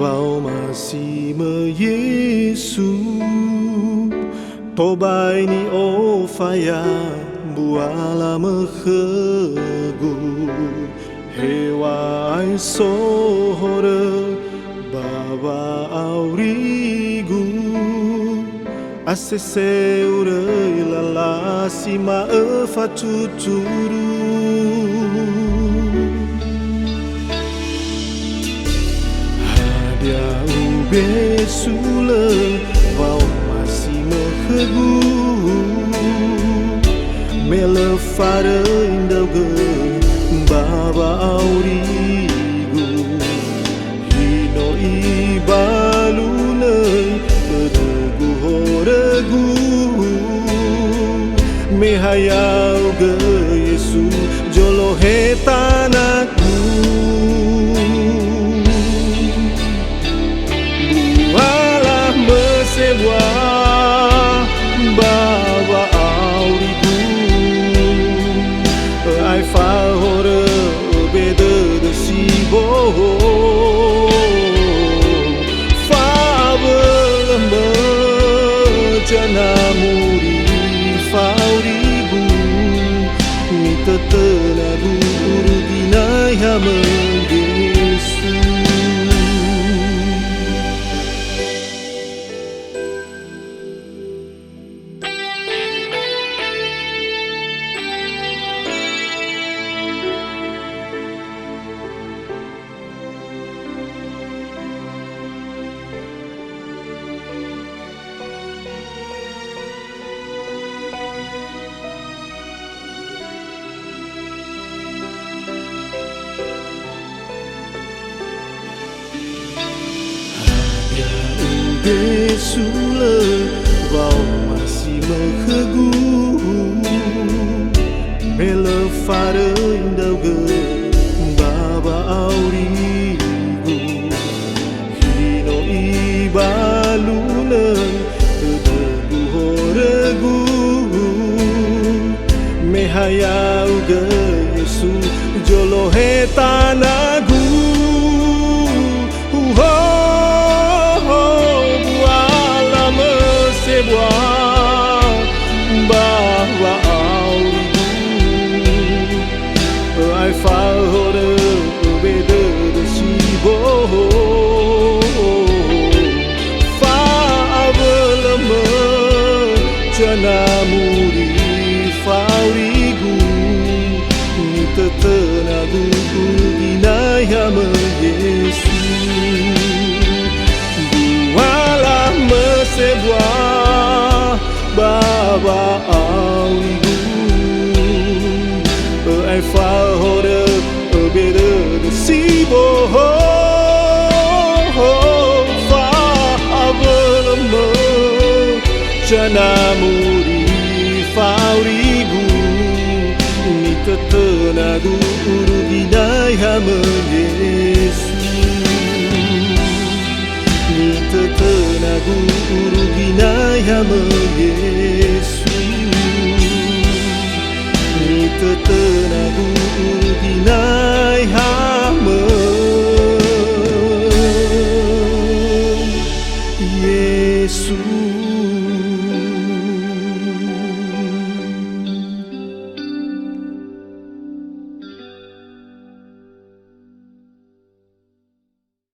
Bau masih Yesu tobai ni o faya buala mehegu hewa ai sohore baba aurigu asese urei lala sima efa tuturu hadia ubesule bau masih mehegu melefare indauge baba aurigu hino ibalunei beregu horegu mehayau ge Yesu jolo hetanaku bualah mesewa baba aurigu ai fahore bede de sibo fabelme jana muri faurigu ni tetena guru dinai hame Yesu Besule bau masih mehegu melefare indauge baba aurigu hino ibalunen tedegu horegu mehayau ge Yesu jolo hetanagu bahwa aurigu ai fahore bede de sibo fabelme jana muri faurigu ni tetena guru dinai hame Yesu bualah mesewa baba aurigu ai fahore bede de sibo fabelme jana muri faurigu ni tetena guru dinai hame